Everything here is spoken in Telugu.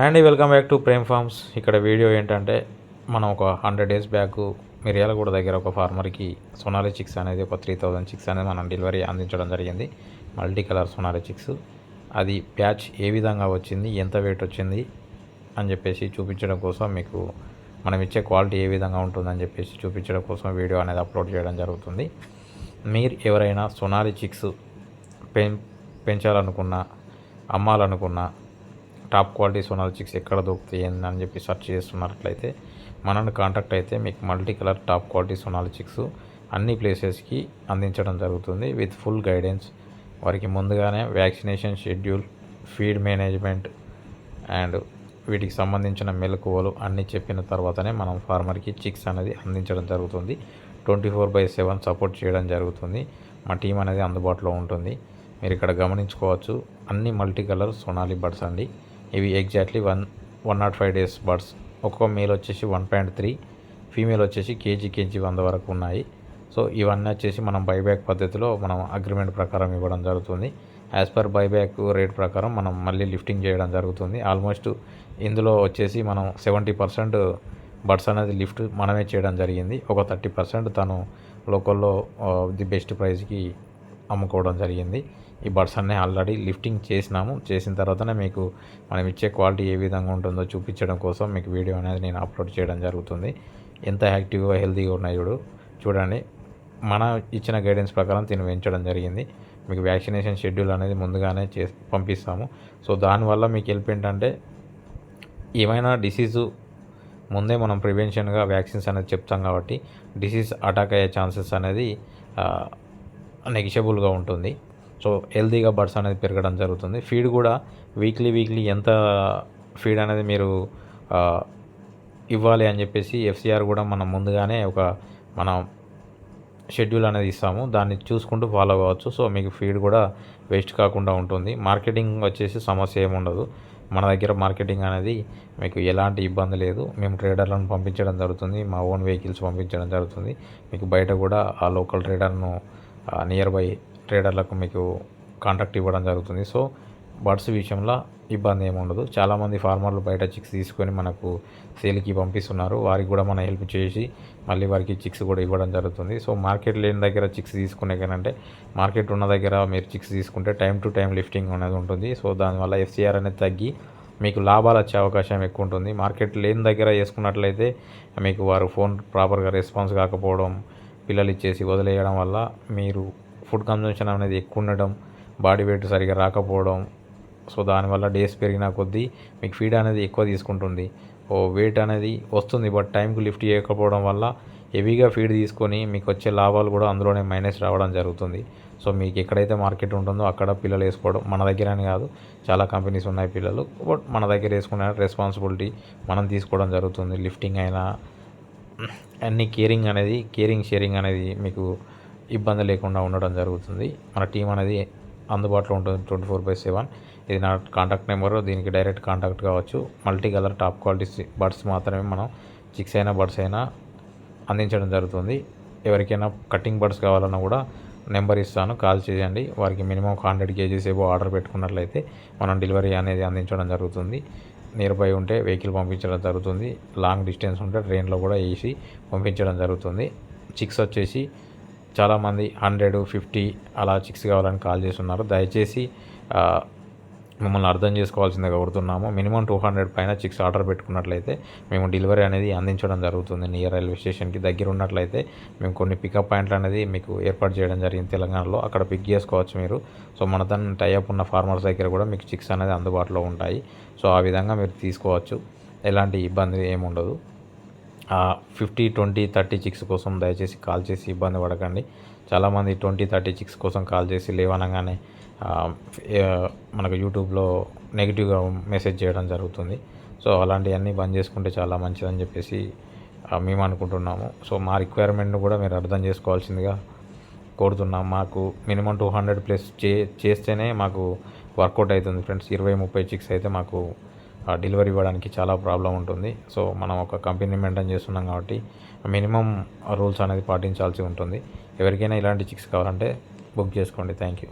And welcome back to Prem farms. ఇక్కడ వీడియో ఏంటంటే మనం ఒక 100 days బ్యాక్ మిర్యాలగూడ దగ్గర ఒక ఫార్మర్కి సోనాలి చిక్స్ అనేది ఒక 3000 చిక్స్ అనేది మనం డెలివరీ అందించడం జరిగింది. Multi colour Sonali chicks. అది ప్యాచ్ ఏ విధంగా వచ్చింది, ఎంత వెయిట్ వచ్చింది అని చెప్పేసి చూపించడం కోసం, మీకు మనం ఇచ్చే క్వాలిటీ ఏ విధంగా ఉంటుందని చెప్పేసి చూపించడం కోసం వీడియో అనేది అప్లోడ్ చేయడం జరుగుతుంది. మీరు ఎవరైనా సోనాలి చిక్స్ పెంచాలనుకున్నా, అమ్మాలనుకున్నా, టాప్ క్వాలిటీ సోనాలి చిక్స్ ఎక్కడ దొరుకుతాయి అని చెప్పి సెర్చ్ చేస్తున్నట్లయితే మనల్ని కాంటాక్ట్ అయితే మీకు multi colour top quality Sonali chicks అన్ని ప్లేసెస్కి అందించడం జరుగుతుంది విత్ ఫుల్ గైడెన్స్. వారికి ముందుగానే vaccination schedule, feed management and వీటికి సంబంధించిన మెలకువలు అన్నీ చెప్పిన తర్వాతనే మనం ఫార్మర్కి చిక్స్ అనేది అందించడం జరుగుతుంది. 24/7 సపోర్ట్ చేయడం జరుగుతుంది. మా టీం అనేది అందుబాటులో ఉంటుంది. మీరు ఇక్కడ గమనించుకోవచ్చు, అన్ని మల్టీ కలర్ సోనాలి బర్డ్స్ అండి. ఇవి ఎగ్జాక్ట్లీ 105 days బర్డ్స్. ఒక్కొక్క మేల్ వచ్చేసి 1.3, ఫీమేల్ వచ్చేసి కేజీ 100 వరకు ఉన్నాయి. సో ఇవన్నీ వచ్చేసి మనం బైబ్యాక్ పద్ధతిలో మనం అగ్రిమెంట్ ప్రకారం ఇవ్వడం జరుగుతుంది. యాజ్ పర్ బైబ్యాక్ రేట్ ప్రకారం మనం మళ్ళీ లిఫ్టింగ్ చేయడం జరుగుతుంది. ఆల్మోస్ట్ ఇందులో వచ్చేసి మనం 70% బర్డ్స్ అనేది లిఫ్ట్ మనమే చేయడం జరిగింది. ఒక 30% తను లోకల్లో ది బెస్ట్ ప్రైస్కి అమ్ముకోవడం జరిగింది. ఈ బర్డ్స్ అన్నీ ఆల్రెడీ లిఫ్టింగ్ చేసినాము. చేసిన తర్వాతనే మీకు మనం ఇచ్చే క్వాలిటీ ఏ విధంగా ఉంటుందో చూపించడం కోసం మీకు వీడియో అనేది నేను అప్లోడ్ చేయడం జరుగుతుంది. ఎంత యాక్టివ్గా హెల్తీగా ఉన్నాయి చూడండి. మన ఇచ్చిన గైడెన్స్ ప్రకారం దీన్ని పెంచడం జరిగింది. మీకు వ్యాక్సినేషన్ షెడ్యూల్ అనేది ముందుగానే పంపిస్తాము. సో దానివల్ల మీకు హెల్ప్ ఏంటంటే, ఏమైనా డిసీజు ముందే మనం ప్రివెన్షన్గా వ్యాక్సిన్స్ అనేది చెప్తాం కాబట్టి డిసీజ్ అటాక్ అయ్యే ఛాన్సెస్ అనేది నెగిషియబుల్గా ఉంటుంది. సో హెల్తీగా బర్డ్స్ అనేది పెరగడం జరుగుతుంది. ఫీడ్ కూడా వీక్లీ ఎంత ఫీడ్ అనేది మీరు ఇవ్వాలి అని చెప్పేసి ఎఫ్సిఆర్ కూడా మనం ముందుగానే మన షెడ్యూల్ అనేది ఇస్తాము. దాన్ని చూసుకుంటూ ఫాలో అవ్వచ్చు. సో మీకు ఫీడ్ కూడా వేస్ట్ కాకుండా ఉంటుంది. మార్కెటింగ్ వచ్చేసి సమస్య ఏముండదు. మన దగ్గర మార్కెటింగ్ అనేది మీకు ఎలాంటి ఇబ్బంది లేదు. మేము ట్రేడర్లను పంపించడం జరుగుతుంది. మా ఓన్ వెహికల్స్ పంపించడం జరుగుతుంది. మీకు బయట కూడా ఆ లోకల్ ట్రేడర్ను నియర్ బై ట్రేడర్లకు మీకు కాంటాక్ట్ ఇవ్వడం జరుగుతుంది. సో బర్డ్స్ విషయంలో ఇబ్బంది ఏమి ఉండదు. చాలామంది ఫార్మర్లు బయట చిక్స్ తీసుకొని మనకు సేల్కి పంపిస్తున్నారు. వారికి కూడా మనం హెల్ప్ చేసి మళ్ళీ వారికి చిక్స్ కూడా ఇవ్వడం జరుగుతుంది. సో మార్కెట్ లేని దగ్గర చిక్స్ తీసుకునే కంటే మార్కెట్ ఉన్న దగ్గర మీరు చిక్స్ తీసుకుంటే టైం టు టైం లిఫ్టింగ్ అనేది ఉంటుంది. సో దానివల్ల ఎఫ్సిఆర్ అనేది తగ్గి మీకు లాభాలు వచ్చే అవకాశం ఎక్కువ ఉంటుంది. మార్కెట్ లేని దగ్గర వేసుకున్నట్లయితే మీకు వారు ఫోన్ ప్రాపర్గా రెస్పాన్స్ కాకపోవడం, పిల్లలు ఇచ్చేసి వదిలేయడం వల్ల మీరు ఫుడ్ కన్జంప్షన్ అనేది ఎక్కువ ఉండడం, బాడీ వెయిట్ సరిగా రాకపోవడం. సో దానివల్ల డేస్ పెరిగిన కొద్దీ మీకు ఫీడ్ అనేది ఎక్కువ తీసుకుంటుంది. వెయిట్ అనేది వస్తుంది, బట్ టైంకి లిఫ్ట్ చేయకపోవడం వల్ల హెవీగా ఫీడ్ తీసుకొని మీకు వచ్చే లాభాలు కూడా అందులోనే మైనస్ రావడం జరుగుతుంది. సో మీకు ఎక్కడైతే మార్కెట్ ఉంటుందో అక్కడ పిల్లలు వేసుకోవడం, మన దగ్గర అని కాదు, చాలా కంపెనీస్ ఉన్నాయి పిల్లలు, బట్ మన దగ్గర వేసుకునే రెస్పాన్సిబిలిటీ మనం తీసుకోవడం జరుగుతుంది. లిఫ్టింగ్ అయినా అన్ని కేరింగ్ షేరింగ్ అనేది మీకు ఇబ్బంది లేకుండా ఉండడం జరుగుతుంది. మన టీం అనేది అందుబాటులో ఉంటుంది 24/7. ఇది నా కాంటాక్ట్ నెంబరు. దీనికి డైరెక్ట్ కాంటాక్ట్ కావచ్చు. Multi colour top quality birds మాత్రమే మనం చిక్స్ అయినా బర్డ్స్ అయినా అందించడం జరుగుతుంది. ఎవరికైనా కటింగ్ బర్డ్స్ కావాలన్నా కూడా నెంబర్ ఇస్తాను, కాల్ చేయండి. వారికి మినిమం 100 kgs ఏవో ఆర్డర్ పెట్టుకున్నట్లయితే మనం డెలివరీ అనేది అందించడం జరుగుతుంది. నియర్ బై ఉంటే వెహికల్ పంపించడం జరుగుతుంది. లాంగ్ డిస్టెన్స్ ఉంటే ట్రైన్లో కూడా వేసి పంపించడం జరుగుతుంది. చిక్స్ వచ్చేసి చాలామంది 100, 50 అలా చిక్స్ కావాలని కాల్ చేస్తున్నారు. దయచేసి మిమ్మల్ని అర్థం చేసుకోవాల్సిందిగా కోరుతున్నాము. మినిమం 200 పైన చిక్స్ ఆర్డర్ పెట్టుకున్నట్లయితే మేము డెలివరీ అనేది అందించడం జరుగుతుంది. నియర్ రైల్వే స్టేషన్కి దగ్గర ఉన్నట్లయితే మేము కొన్ని పికప్ పాయింట్లు అనేది మీకు ఏర్పాటు చేయడం జరిగింది తెలంగాణలో. అక్కడ పిక్ చేసుకోవచ్చు మీరు. సో మన దాన్ని టైఅప్ ఉన్న ఫార్మర్స్ దగ్గర కూడా మీకు చిక్స్ అనేది అందుబాటులో ఉంటాయి. సో ఆ విధంగా మీరు తీసుకోవచ్చు. ఎలాంటి ఇబ్బంది ఏముండదు. 50, 20, 30 చిక్స్ కోసం దయచేసి కాల్ చేసి ఇబ్బంది పడకండి. చాలామంది 20, 30 చిక్స్ కోసం కాల్ చేసి లేవనగానే మనకు యూట్యూబ్లో నెగిటివ్గా మెసేజ్ చేయడం జరుగుతుంది. సో అలాంటివన్నీ బంద్ చేసుకుంటే చాలా మంచిదని చెప్పేసి మేము అనుకుంటున్నాము. సో మా రిక్వైర్మెంట్ను కూడా మీరు అర్థం చేసుకోవాల్సిందిగా కోరుతున్నాం. మాకు మినిమం 200+ చేస్తేనే మాకు వర్కౌట్ అవుతుంది ఫ్రెండ్స్. 20-30 చిక్స్ అయితే మాకు డెలివరీ ఇవ్వడానికి చాలా ప్రాబ్లం ఉంటుంది. సో మనం ఒక కంపెనీ మెయింటైన్ చేస్తున్నాం కాబట్టి మినిమం రూల్స్ అనేది పాటించాల్సి ఉంటుంది. ఎవరికైనా ఇలాంటి చిక్స్ కావాలంటే బుక్ చేసుకోండి. Thank you.